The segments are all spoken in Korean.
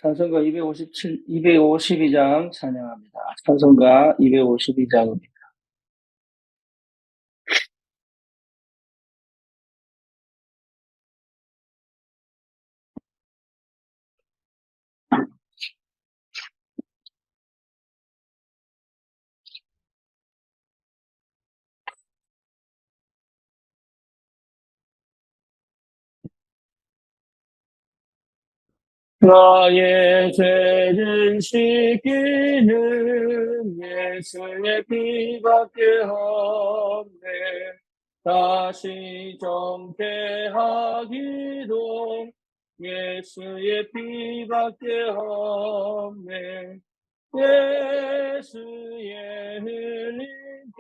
찬송가 252장 찬양합니다. 찬송가 252장입니다. 나의 죄를 씻기는 예수의 피밖에 없네. 다시 정죄하기도 예수의 피밖에 없네. 예수의 흘린 피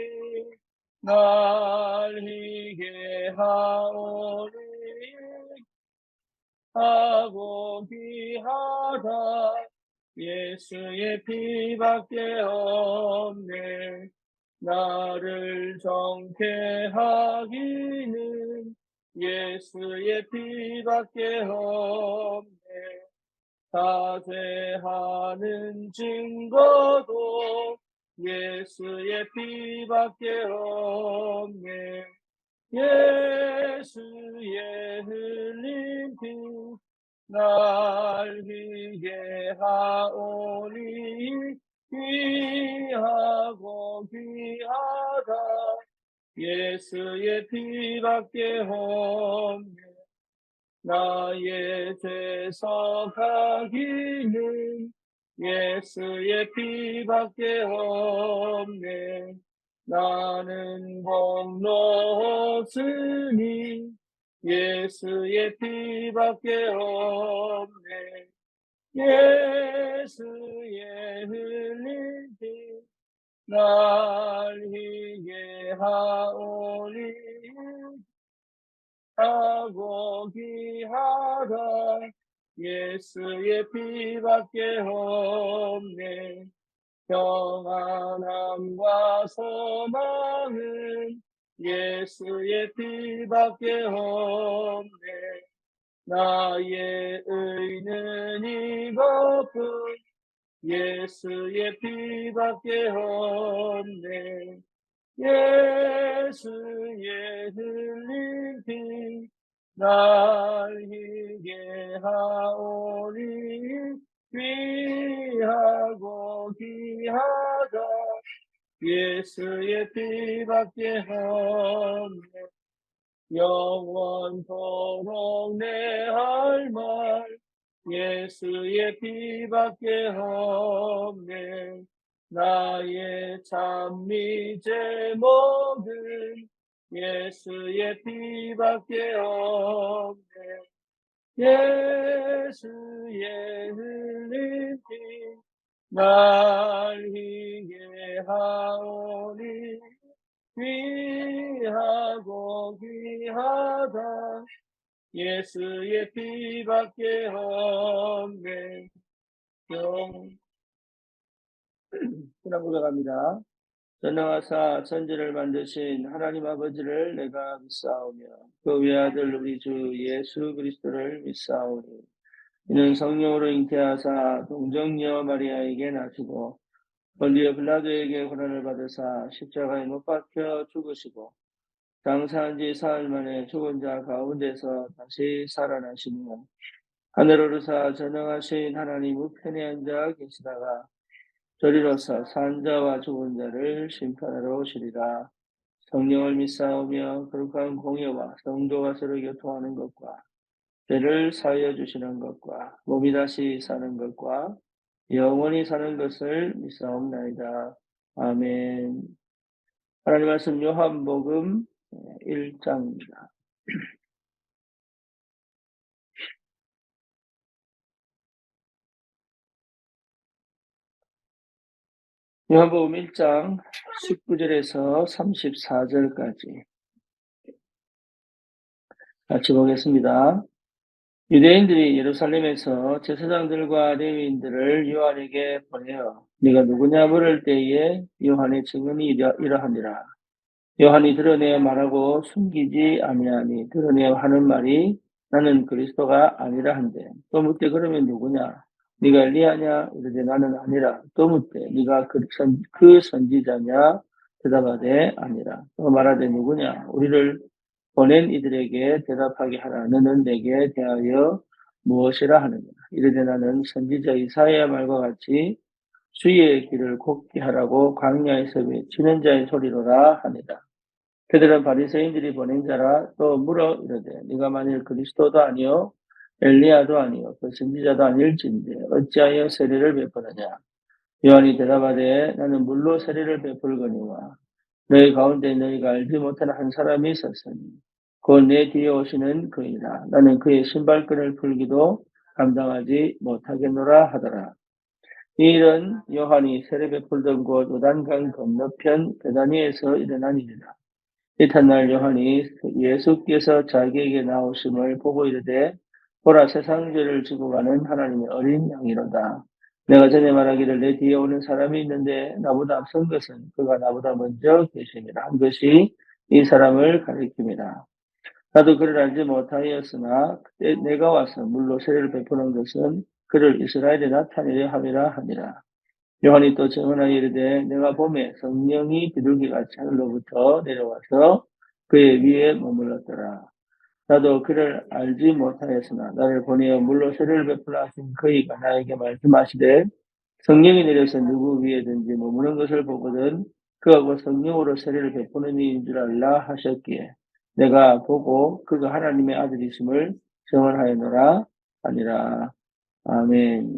날 희게 하오니 하고 귀하다. 예수의 피밖에 없네. 나를 정죄하기는 예수의 피밖에 없네. 사죄하는 증거도 예수의 피밖에 없네. 예수의 흘린 피 날 희게 하오니 귀하고 귀하다. 예수의 피밖에 없네. 나의 죄 속하기는 예수의 피밖에 없네. 나는 공로 없으니 예수의 피밖에 없네. 예수의 흘린 피 날 희게 하오니 하고 귀하다. 예수의 피밖에 없네. 평안함과 소망은 예수의 피밖에 없네. 나의 의는 이것뿐 예수의 피밖에 없네. 예수의 흘린 피 날 희게 하오니 귀하고 귀하다. 예수의 피밖에 없네. 영원토록 내 할 말 예수의 피밖에 없네. 나의 찬미 제목은 예수의 피밖에 없네. 예수의 흘린 피 날 희게 하오니 귀하고 귀하다. 예수의 피밖에 없네. 신앙 고백합니다. 전능하사 천지를 만드신 하나님 아버지를 내가 믿사오며 그 외아들 우리 주 예수 그리스도를 믿사오니 이는 성령으로 잉태하사 동정녀 마리아에게 나시고 본디오 빌라도에게 고난을 받으사 십자가에 못 박혀 죽으시고 장사한 지 사흘 만에 죽은 자 가운데서 다시 살아나시며 하늘 오르사 전능하신 하나님 우편에 앉아 계시다가 저리로서 산 자와 죽은 자를 심판하러 오시리라. 성령을 믿사오며 거룩한 공예와 성도가 서로 교통하는 것과 죄를 사하여 주시는 것과 몸이 다시 사는 것과 영원히 사는 것을 믿사옵나이다. 아멘. 하나님 말씀 요한복음 1장입니다. 요한복음 1장 19절에서 34절까지 같이 보겠습니다. 유대인들이 예루살렘에서 제사장들과 레위인들을 요한에게 보내어 네가 누구냐 물을 때에 요한의 증언이 이러하니라. 요한이 드러내어 말하고 숨기지 아니하니 드러내어 하는 말이 나는 그리스도가 아니라 한데 또 묻되 그러면 누구냐? 네가 엘리야냐? 이르되 나는 아니라. 또 묻되 네가 선지자냐? 대답하되 아니라. 또 말하되 누구냐? 우리를 보낸 이들에게 대답하게 하라. 너는 내게 대하여 무엇이라 하느냐? 이르되 나는 선지자 이사야 말과 같이 주의 길을 곱게 하라고 광야에서 외치는 자의 소리로라 하니라. 그들은 바리새인들이 보낸 자라. 또 물어 이르되 네가 만일 그리스도도 아니요 엘리야도 아니요 그 선지자도 아닐진데 어찌하여 세례를 베푸느냐? 요한이 대답하되 나는 물로 세례를 베풀거니와 너희 가운데 너희가 알지 못하는 한 사람이 있었으니 곧 내 뒤에 오시는 그이라. 나는 그의 신발끈을 풀기도 감당하지 못하겠노라 하더라. 이 일은 요한이 세례 베풀던 곳 요단강 건너편 베다니에서 일어난 일이다. 이튿날 요한이 예수께서 자기에게 나오심을 보고 이르되 보라 세상 죄를 지고 가는 하나님의 어린 양이로다. 내가 전에 말하기를 내 뒤에 오는 사람이 있는데 나보다 앞선 것은 그가 나보다 먼저 계심이라 한 것이 이 사람을 가리킵니다. 나도 그를 알지 못하였으나 그때 내가 와서 물로 세례를 베푸는 것은 그를 이스라엘에 나타내려 함이라 하니라. 요한이 또 증언하여 이르되 내가 봄에 성령이 비둘기같이 하늘로부터 내려와서 그의 위에 머물렀더라. 나도 그를 알지 못하였으나 나를 보내어 물로 세례를 베풀라 하신 그이가 나에게 말씀하시되 성령이 내려서 누구 위에든지 머무는 것을 보거든 그하고 성령으로 세례를 베푸는 이인 줄 알라 하셨기에 내가 보고 그가 하나님의 아들이심을 증언하였노라 하니라. 아멘.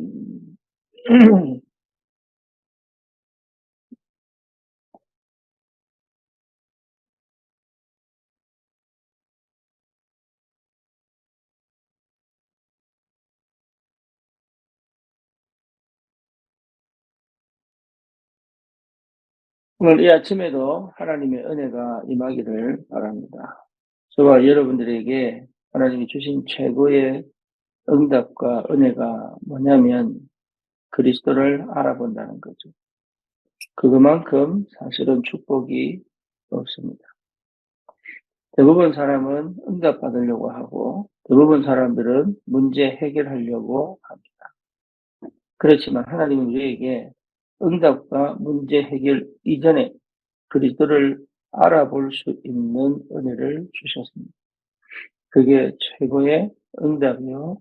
오늘 이 아침에도 하나님의 은혜가 임하기를 바랍니다. 저와 여러분들에게 하나님이 주신 최고의 응답과 은혜가 뭐냐면 그리스도를 알아본다는 거죠. 그것만큼 사실은 축복이 없습니다. 대부분 사람은 응답받으려고 하고 대부분 사람들은 문제 해결하려고 합니다. 그렇지만 하나님은 우리에게 응답과 문제 해결 이전에 그리스도를 알아볼 수 있는 은혜를 주셨습니다. 그게 최고의 응답이요,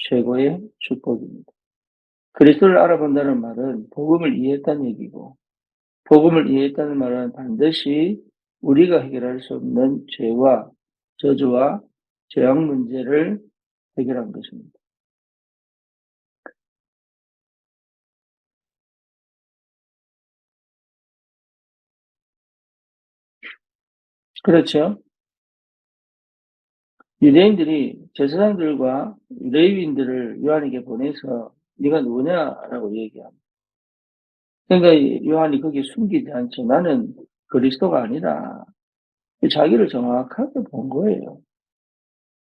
최고의 축복입니다. 그리스도를 알아본다는 말은 복음을 이해했다는 얘기고, 복음을 이해했다는 말은 반드시 우리가 해결할 수 없는 죄와 저주와 죄악 문제를 해결한 것입니다. 그렇죠? 유대인들이 제사장들과 레위인들을 요한에게 보내서 네가 누구냐라고 얘기합니다. 그러니까 요한이 거기에 숨기지 않죠. 나는 그리스도가 아니다. 자기를 정확하게 본 거예요.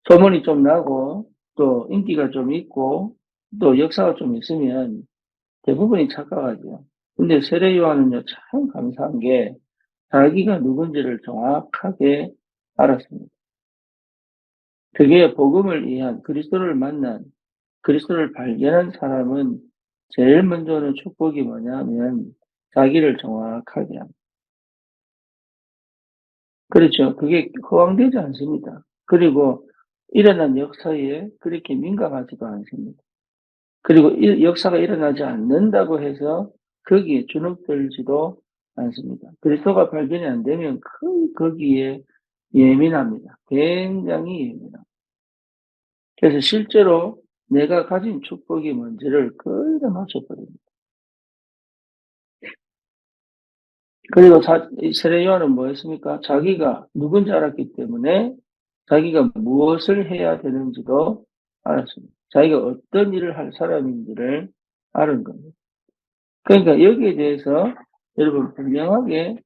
소문이 좀 나고 또 인기가 좀 있고 또 역사가 좀 있으면 대부분이 착각하죠. 근데 세례 요한은요, 참 감사한 게 자기가 누군지를 정확하게 알았습니다. 그게 복음을 이해한 그리스도를 만난 그리스도를 발견한 사람은 제일 먼저 오는 축복이 뭐냐면 자기를 정확하게 합니다. 그렇죠. 그게 허황되지 않습니다. 그리고 일어난 역사에 그렇게 민감하지도 않습니다. 그리고 역사가 일어나지 않는다고 해서 거기에 주눅들지도 않습니다. 그리스도가 발견이 안 되면 거기에 예민합니다. 굉장히 예민합니다. 그래서 실제로 내가 가진 축복이 뭔지를 거의 다 맞춰버립니다. 그리고 세례 요한은 뭐였습니까? 자기가 누군지 알았기 때문에 자기가 무엇을 해야 되는지도 알았습니다. 자기가 어떤 일을 할 사람인지를 아는 겁니다. 그러니까 여기에 대해서 여러분 분명하게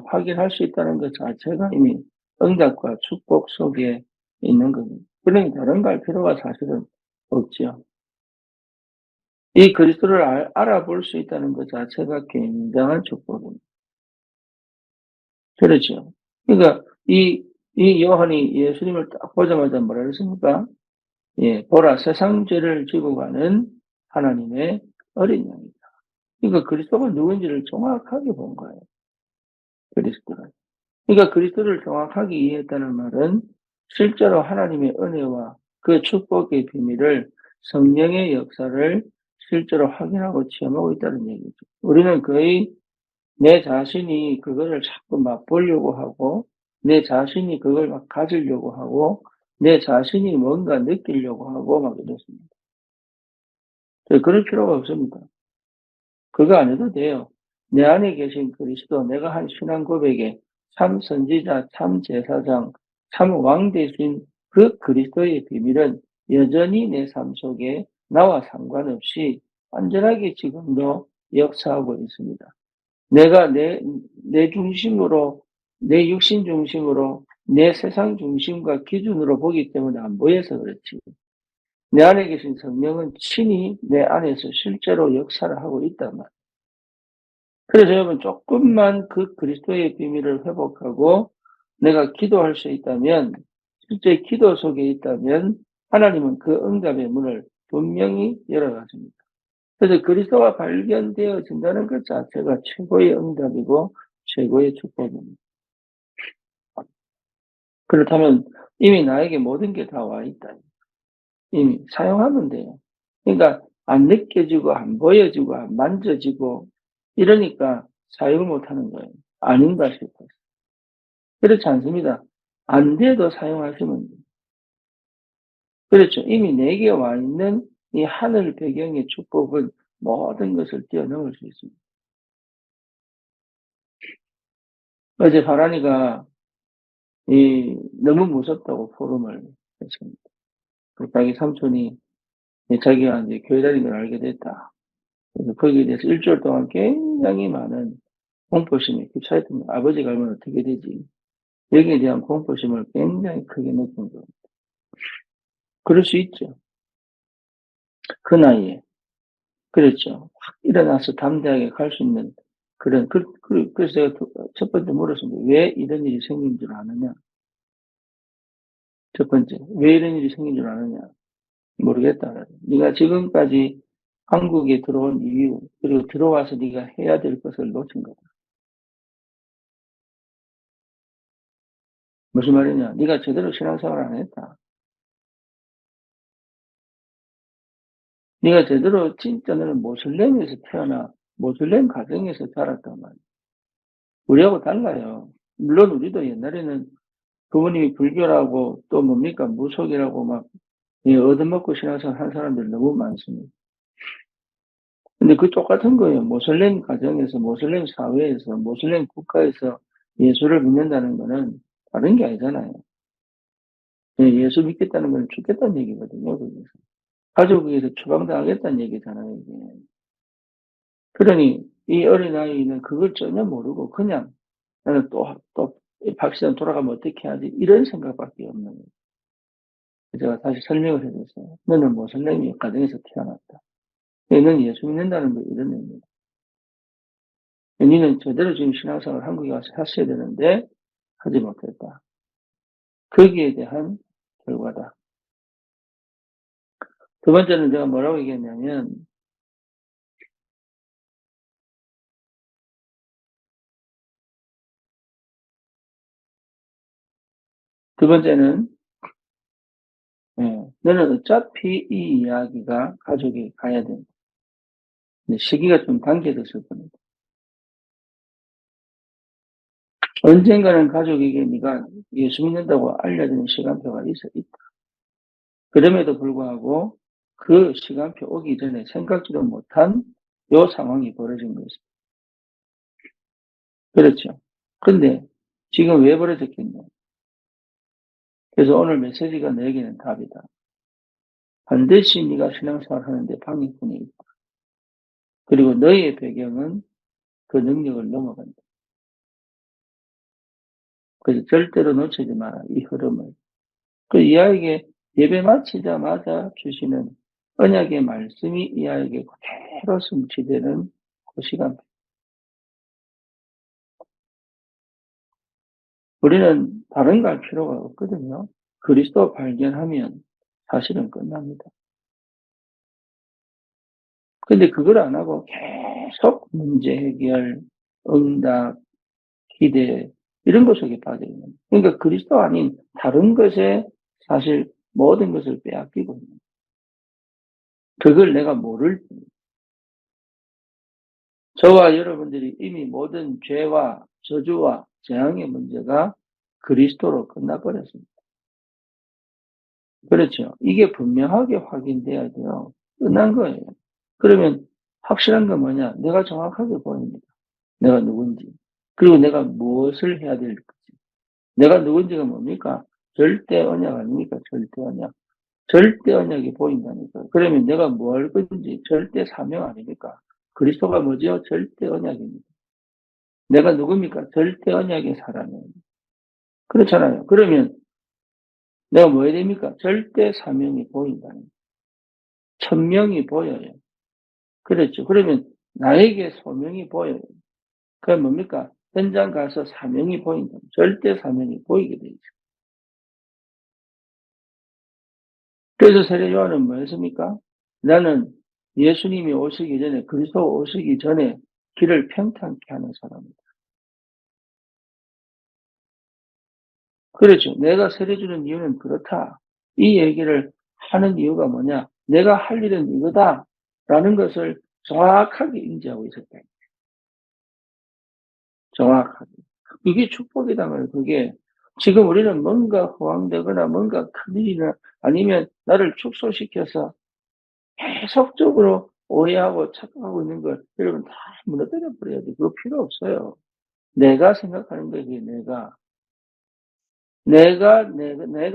확인할 수 있다는 것 자체가 이미 응답과 축복 속에 있는 겁니다. 그러니 다른 거 할 필요가 사실은 없죠. 이 그리스도를 알아볼 수 있다는 것 자체가 굉장한 축복입니다. 그렇죠. 그러니까 이 요한이 예수님을 딱 보자마자 뭐라 그랬습니까? 예, 보라 세상 죄를 지고 가는 하나님의 어린 양이다. 그러니까 그리스도가 누구인지를 정확하게 본 거예요. 그리스도가. 그러니까 그리스도를 정확하게 이해했다는 말은 실제로 하나님의 은혜와 그 축복의 비밀을 성령의 역사를 실제로 확인하고 체험하고 있다는 얘기죠. 우리는 거의 내 자신이 그거를 자꾸 맛보려고 하고 내 자신이 그걸 막 가지려고 하고 내 자신이 뭔가 느끼려고 하고 막 이렇습니다. 그럴 필요가 없습니다. 그거 안 해도 돼요. 내 안에 계신 그리스도, 내가 한 신앙 고백에 참 선지자, 참 제사장, 참 왕 대신 그 그리스도의 비밀은 여전히 내 삶 속에 나와 상관없이 완전하게 지금도 역사하고 있습니다. 내가 내 중심으로, 내 육신 중심으로, 내 세상 중심과 기준으로 보기 때문에 안 보여서 그렇지. 내 안에 계신 성령은 친히 내 안에서 실제로 역사를 하고 있단 말이에요. 그래서 여러분 조금만 그 그리스도의 비밀을 회복하고 내가 기도할 수 있다면, 실제 기도 속에 있다면 하나님은 그 응답의 문을 분명히 열어가십니다. 그래서 그리스도가 발견되어진다는 것 자체가 최고의 응답이고 최고의 축복입니다. 그렇다면 이미 나에게 모든 게 다 와 있다. 이미 사용하면 돼요. 그러니까 안 느껴지고 안 보여지고 안 만져지고 이러니까 사용을 못하는 거예요. 아닌가 싶어서. 그렇지 않습니다. 안 돼도 사용하시면 돼요. 그렇죠. 이미 내게 와 있는 이 하늘 배경의 축복은 모든 것을 뛰어넘을 수 있습니다. 어제 바란이가 너무 무섭다고 포럼을 했습니다. 그 자기 삼촌이 자기가 이제 교회 다니는 걸 알게 됐다. 그래서 거기에 대해서 일주일 동안 굉장히 많은 공포심이 휩싸였던 거예요. 아버지가 알면 어떻게 되지? 여기에 대한 공포심을 굉장히 크게 느낀 거예요. 그럴 수 있죠. 그 나이에. 그렇죠. 확 일어나서 담대하게 갈 수 있는 그런, 그래서 제가 첫 번째 물었습니다. 왜 이런 일이 생긴 줄 아느냐? 첫 번째, 왜 이런 일이 생긴 줄 아느냐? 모르겠다. 네가 지금까지 한국에 들어온 이유, 그리고 들어와서 네가 해야 될 것을 놓친 거다. 무슨 말이냐? 네가 제대로 신앙생활 안 했다. 네가 제대로 진짜 너는 모슬렘에서 태어나 모슬렘 가정에서 자랐단 말이야. 우리하고 달라요. 물론 우리도 옛날에는 부모님이 불교라고 또 뭡니까 무속이라고 막 얻어먹고 신앙생활 한 사람들 너무 많습니다. 근데 그 똑같은 거예요. 모슬렘 가정에서, 모슬렘 사회에서, 모슬렘 국가에서 예수를 믿는다는 거는 다른 게 아니잖아요. 예수 믿겠다는 건 죽겠다는 얘기거든요. 거기서. 가족에서 추방당하겠다는 얘기잖아요. 이게. 그러니 이 어린아이는 그걸 전혀 모르고 그냥 나는 또 박시장 돌아가면 어떻게 하지? 이런 생각밖에 없는 거예요. 제가 다시 설명을 해줬어요. 너는 모슬렘 가정에서 태어났다. 너는 예수 믿는다는 거 이런 의미입니다. 너는 제대로 지금 신앙생활 한국에 와서 했어야 되는데 하지 못했다. 거기에 대한 결과다. 두 번째는 제가 뭐라고 얘기했냐면 두 번째는 너는 어차피 이 이야기가 가족이 가야 된다. 근데 시기가 좀 당겨졌을 겁니다. 언젠가는 가족에게 네가 예수 믿는다고 알려주는 시간표가 있다. 그럼에도 불구하고 그 시간표 오기 전에 생각지도 못한 요 상황이 벌어진 것입니다. 그렇죠. 근데 지금 왜 벌어졌겠냐? 그래서 오늘 메시지가 너에게는 답이다. 반드시 네가 신앙생활 하는데 방해꾼이 있다. 그리고 너의 배경은 그 능력을 넘어간다. 그래서 절대로 놓치지 마라. 이 흐름을. 그 이 아이에게 예배 마치자마자 주시는 언약의 말씀이 이 아이에게 그대로 성취되는 그 시간. 우리는 다른 거 할 필요가 없거든요. 그리스도 발견하면 사실은 끝납니다. 근데 그걸 안 하고 계속 문제 해결, 응답, 기대 이런 것 속에 빠져 있는 거예요. 그러니까 그리스도 아닌 다른 것에 사실 모든 것을 빼앗기고 있는 거예요. 그걸 내가 모를 뿐이에요. 저와 여러분들이 이미 모든 죄와 저주와 재앙의 문제가 그리스도로 끝나버렸습니다. 그렇죠. 이게 분명하게 확인돼야 돼요. 끝난 거예요. 그러면 확실한 건 뭐냐? 내가 정확하게 보입니다. 내가 누군지. 그리고 내가 무엇을 해야 될지. 내가 누군지가 뭡니까? 절대 언약 아닙니까? 절대 언약. 절대 언약이 보인다니까. 그러면 내가 뭐 할 건지 절대 사명 아닙니까? 그리스도가 뭐죠? 절대 언약입니다. 내가 누굽니까? 절대 언약의 사람이에요. 그렇잖아요. 그러면 내가 뭐 해야 됩니까? 절대 사명이 보인다는 거예요. 천명이 보여요. 그렇죠. 그러면 나에게 소명이 보여요. 그게 뭡니까? 현장 가서 사명이 보인다. 절대 사명이 보이게 돼 있어요. 그래서 세례 요한은 뭐 했습니까? 나는 예수님이 오시기 전에, 그리스도 오시기 전에 길을 평탄케 하는 사람이다. 그렇죠. 내가 세례 주는 이유는 그렇다. 이 얘기를 하는 이유가 뭐냐? 내가 할 일은 이거다. 라는 것을 정확하게 인지하고 있었다. 정확하게. 이게 축복이다 말이에요. 그게 지금 우리는 뭔가 호황되거나 뭔가 큰일이나 아니면 나를 축소시켜서 계속적으로 오해하고 착각하고 있는 걸 여러분 다 무너뜨려 버려야 돼. 그거 필요 없어요. 내가 생각하는 거지, 내가. 내가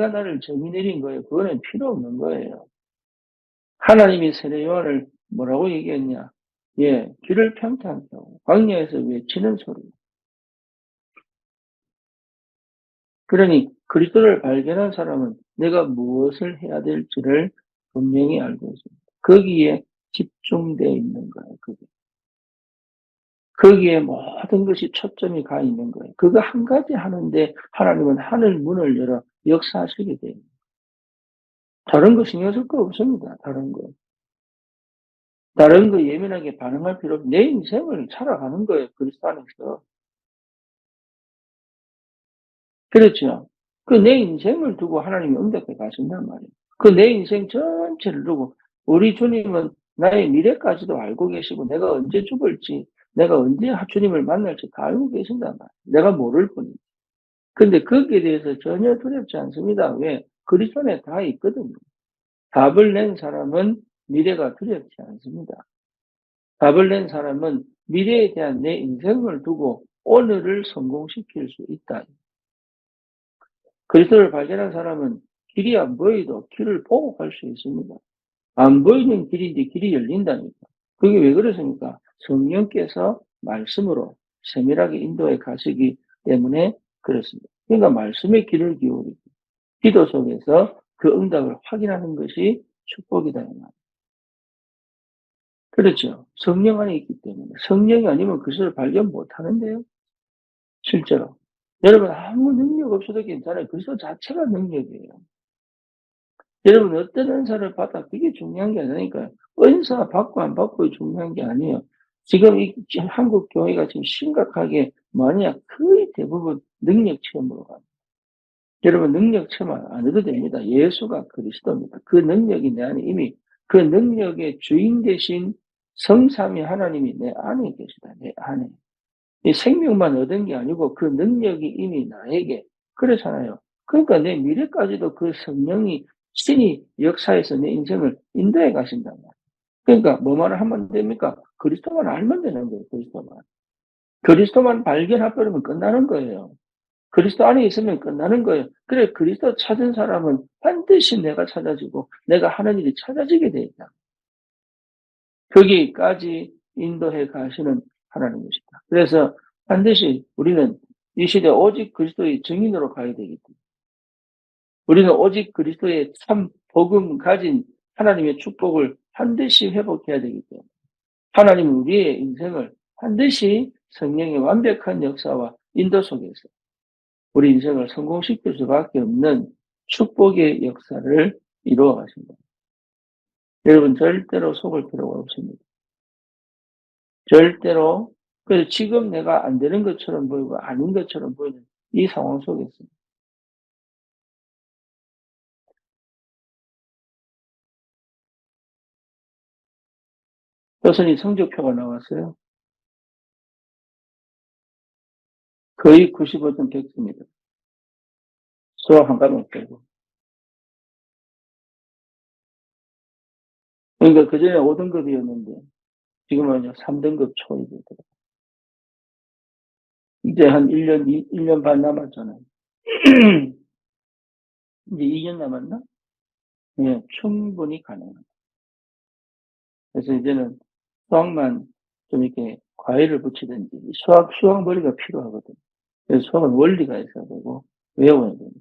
나를 정의 내린 거예요. 그거는 필요 없는 거예요. 하나님이 세례 요한을 뭐라고 얘기했냐? 예, 길을 평탄하게 하고 광야에서 외치는 소리. 그러니 그리스도를 발견한 사람은 내가 무엇을 해야 될지를 분명히 알고 있습니다. 거기에 집중되어 있는 거예요. 거기에 모든 것이 초점이 가 있는 거예요. 그거 한 가지 하는데 하나님은 하늘 문을 열어 역사하시게 돼요. 다른 거 신경 쓸 거 없습니다. 다른 거. 다른 거 예민하게 반응할 필요 없고 내 인생을 살아가는 거예요. 그리스도 안에서. 그렇죠. 그 내 인생을 두고 하나님이 응답해 가신단 말이에요. 그 내 인생 전체를 두고 우리 주님은 나의 미래까지도 알고 계시고 내가 언제 죽을지 내가 언제 주님을 만날지 다 알고 계신단 말이에요. 내가 모를 뿐이지. 근데 거기에 대해서 전혀 두렵지 않습니다. 왜? 그리스도 안에 다 있거든요. 답을 낸 사람은 미래가 두렵지 않습니다. 답을 낸 사람은 미래에 대한 내 인생을 두고 오늘을 성공시킬 수 있다. 그리스도를 발견한 사람은 길이 안 보여도 길을 보고 갈 수 있습니다. 안 보이는 길인데 길이 열린다니까. 그게 왜 그렇습니까? 성령께서 말씀으로 세밀하게 인도해 가시기 때문에 그렇습니다. 그러니까 말씀의 귀를 기울이고 기도 속에서 그 응답을 확인하는 것이 축복이다. 그렇죠. 성령 안에 있기 때문에. 성령이 아니면 그것을 발견 못 하는데요. 실제로. 여러분 아무 능력 없어도 괜찮아요. 그리스도 자체가 능력이에요. 여러분 어떤 은사를 받아 그게 중요한 게 아니니까요. 은사 받고 안 받고가 중요한 게 아니에요. 지금 이 한국 교회가 지금 심각하게 만약 거의 대부분 능력 체험으로 가요. 여러분 능력 체험 안 해도 됩니다. 예수가 그리스도입니다. 그 능력이 내 안에 이미 그 능력의 주인 되신 성삼위 하나님이 내 안에 계시다. 내 안에. 이 생명만 얻은 게 아니고 그 능력이 이미 나에게 그렇잖아요. 그러니까 내 미래까지도 그 성령이 신이 역사에서 내 인생을 인도해 가신단 말이에요. 그러니까 뭐만 하면 됩니까? 그리스도만 알면 되는 거예요. 그리스도만. 그리스도만 발견해 버리면 끝나는 거예요. 그리스도 안에 있으면 끝나는 거예요. 그래 그리스도 찾은 사람은 반드시 내가 찾아지고 내가 하는 일이 찾아지게 돼 있다. 거기까지 인도해 가시는 하나님이시다. 그래서 반드시 우리는 이 시대 오직 그리스도의 증인으로 가야 되기 때문에 우리는 오직 그리스도의 참 복음 가진 하나님의 축복을 반드시 회복해야 되기 때문에 하나님은 우리의 인생을 반드시 성령의 완벽한 역사와 인도 속에서 우리 인생을 성공시킬 수밖에 없는 축복의 역사를 이루어 가십니다. 여러분 절대로 속을 필요가 없습니다. 절대로. 그래서 지금 내가 안 되는 것처럼 보이고 아닌 것처럼 보이는 이 상황 속에서 여선이 성적표가 나왔어요. 거의 95점 100점입니다. 수학 한 과목 빼고. 그러니까 그전에 5등급이었는데 지금은 3등급 초입이더라고요. 이제 한 1년 반 남았잖아요. 이제 2년 남았나? 예, 충분히 가능합니다. 그래서 이제는 수학만 좀 이렇게 과외를 붙이든지 수학 머리가 필요하거든요. 그래서 수학은 원리가 있어야 되고 외워야 됩니다.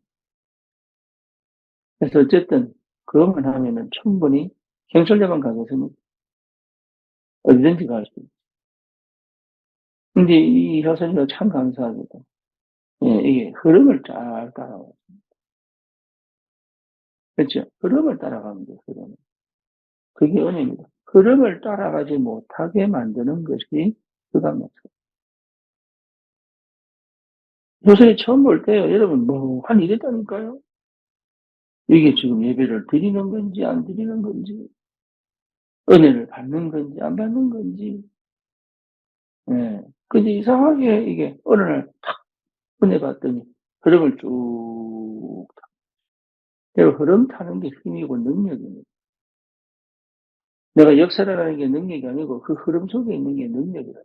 그래서 어쨌든 그것만 하면은 충분히 경찰대만 가겠으면 어디든지 갈 수 있어요. 근데 이 효선이가 참 감사하게도 예, 이게 흐름을 잘 따라와요. 그렇죠? 흐름을 따라가면 돼요. 흐름을. 그게 은혜입니다. 흐름을 따라가지 못하게 만드는 것이 그다음에 효선이 처음 볼 때요. 여러분 한 이랬다니까요. 이게 지금 예배를 드리는 건지 안 드리는 건지 은혜를 받는 건지 안 받는 건지 예. 근데 이상하게 이게 어느 날 탁 은혜 받더니 흐름을 쭉 내가 흐름 타는 게 힘이고 능력입니다. 내가 역사라는 게 능력이 아니고 그 흐름 속에 있는 게 능력이다.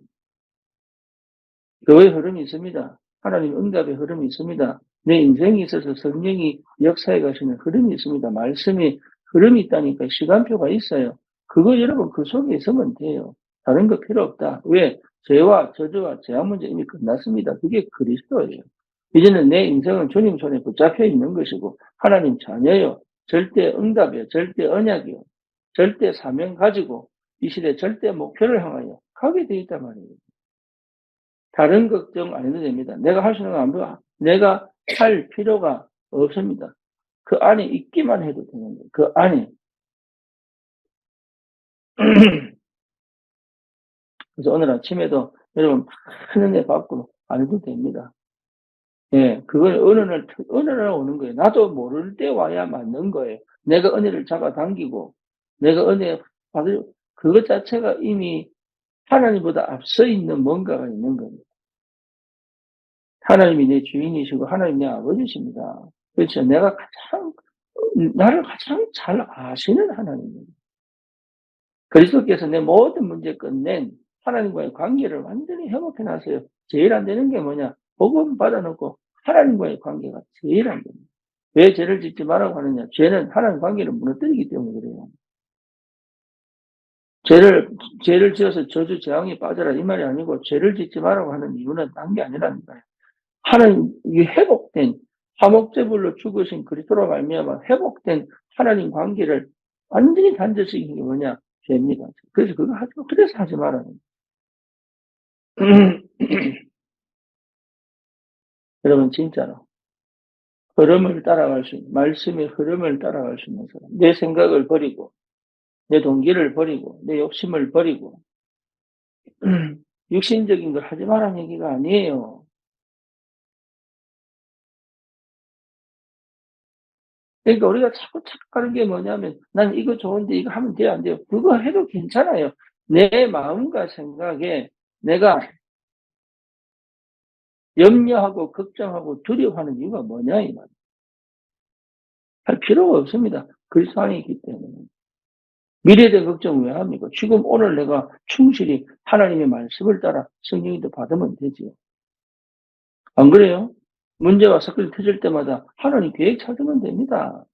교회의 흐름이 있습니다. 하나님 응답의 흐름이 있습니다. 내 인생에 있어서 성령이 역사에 가시는 흐름이 있습니다. 말씀이 흐름이 있다니까 시간표가 있어요. 그거 여러분 그 속에 있으면 돼요. 다른 거 필요 없다. 왜? 죄와 저주와 재앙 문제 이미 끝났습니다. 그게 그리스도예요. 이제는 내 인생은 주님 손에 붙잡혀 있는 것이고 하나님 자녀요. 절대 응답이요. 절대 언약이요. 절대 사명 가지고 이 시대 절대 목표를 향하여 가게 돼 있단 말이에요. 다른 걱정 안 해도 됩니다. 내가 할 수 있는 거 안 봐. 내가 할 필요가 없습니다. 그 안에 있기만 해도 되는 거예요. 그 안에. 그래서 오늘 아침에도 여러분 큰 은혜 받고 안 해도 됩니다. 예, 그걸 어느 날 오는 거예요. 나도 모를 때 와야 맞는 거예요. 내가 은혜를 잡아당기고, 내가 은혜 받을, 그것 자체가 이미 하나님보다 앞서 있는 뭔가가 있는 겁니다. 하나님이 내 주인이시고, 하나님 내 아버지십니다. 그렇죠. 내가 나를 가장 잘 아시는 하나님입니다. 그리스도께서 내 모든 문제 끝낸 하나님과의 관계를 완전히 회복해 놨어요. 제일 안 되는 게 뭐냐? 복음 받아놓고 하나님과의 관계가 제일 안 됩니다. 왜 죄를 짓지 말라고 하느냐? 죄는 하나님 관계를 무너뜨리기 때문에 그래요. 죄를, 죄를 지어서 저주 재앙에 빠져라 이 말이 아니고 죄를 짓지 말라고 하는 이유는 딴 게 아니라니까요. 하나님, 이게 회복된, 화목제물로 죽으신 그리스도로 말미암아 회복된 하나님 관계를 완전히 단절시킨 게 뭐냐? 죄입니다. 그래서 그거 하지 마. 그래서 하지 말아요. 여러분, 진짜로. 흐름을 따라갈 수 있는, 말씀의 흐름을 따라갈 수 있는 사람. 내 생각을 버리고, 내 동기를 버리고, 내 욕심을 버리고, 육신적인 걸 하지 말라는 얘기가 아니에요. 그러니까 우리가 자꾸 착각하는 게 뭐냐면, 난 이거 좋은데 이거 하면 돼요, 안 돼요? 그거 해도 괜찮아요. 내 마음과 생각에 내가 염려하고 걱정하고 두려워하는 이유가 뭐냐, 이 말이에요. 할 필요가 없습니다. 그리스도 안에 있기 때문에. 미래에 대한 걱정 왜 합니까? 지금 오늘 내가 충실히 하나님의 말씀을 따라 성령님도 받으면 되지요. 안 그래요? 문제가 사건이 터질 때마다 하나님 계획 찾으면 됩니다.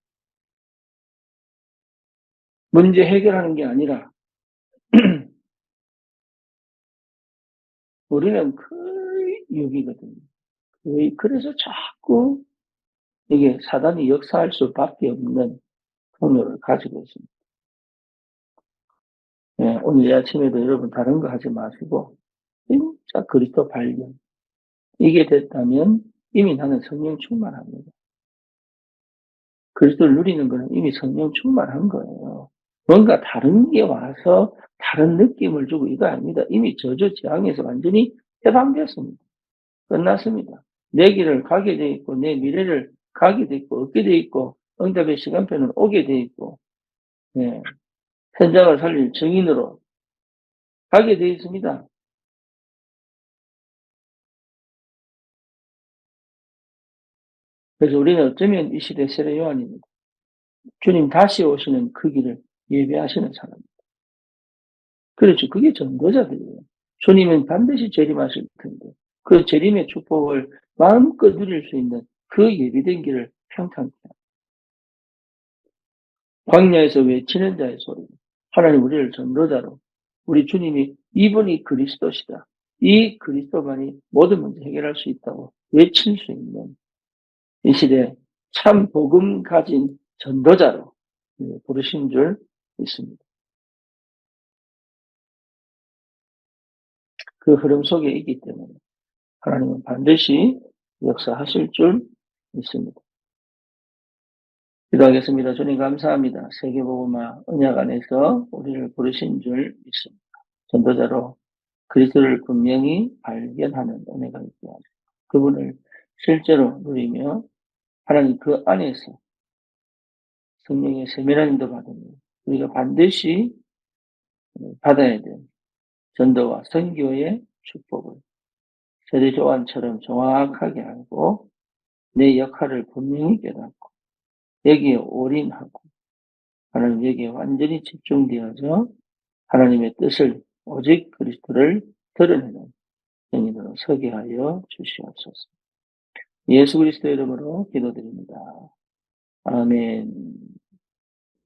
문제 해결하는 게 아니라 우리는 거의 유기거든요. 거의 그래서 자꾸 이게 사단이 역사할 수밖에 없는 통로를 가지고 있습니다. 예, 오늘 이 아침에도 여러분 다른 거 하지 마시고 진짜 그리스도 발견. 이게 됐다면 이미 나는 성령 충만합니다. 그리스도를 누리는 거는 이미 성령 충만한 거예요. 뭔가 다른 게 와서 다른 느낌을 주고 이거 아닙니다. 이미 저주지향에서 완전히 해방되었습니다. 끝났습니다. 내 길을 가게 돼 있고 내 미래를 가게 돼 있고 얻게 돼 있고 응답의 시간표는 오게 돼 있고 예, 현장을 살릴 증인으로 가게 돼 있습니다. 그래서 우리는 어쩌면 이 시대 세례 요한입니다. 주님 다시 오시는 그 길을 예배하시는 사람. 그렇죠. 그게 전도자들이에요. 주님은 반드시 재림하실 텐데 그 재림의 축복을 마음껏 누릴 수 있는 그 예비된 길을 평탄케 광야에서 외치는 자의 소리. 하나님 우리를 전도자로 우리 주님이 이분이 그리스도시다. 이 그리스도만이 모든 문제 해결할 수 있다고 외칠 수 있는 이 시대에 참 복음 가진 전도자로 부르신 줄 믿습니다. 그 흐름 속에 있기 때문에 하나님은 반드시 역사하실 줄 믿습니다. 기도하겠습니다. 주님 감사합니다. 세계복음화 언약 안에서 우리를 부르신 줄 믿습니다. 전도자로 그리스도를 분명히 발견하는 은혜가 있게 하시고 그분을 실제로 누리며 하나님 그 안에서 성령의 세밀한 인도 받으며 우리가 반드시 받아야 될 전도와 선교의 축복을 세례 요한처럼 정확하게 알고 내 역할을 분명히 깨닫고 여기에 올인하고 하나님 여기에 완전히 집중되어서 하나님의 뜻을 오직 그리스도를 드러내는 영인으로 서게 하여 주시옵소서. 예수 그리스도 이름으로 기도드립니다. 아멘.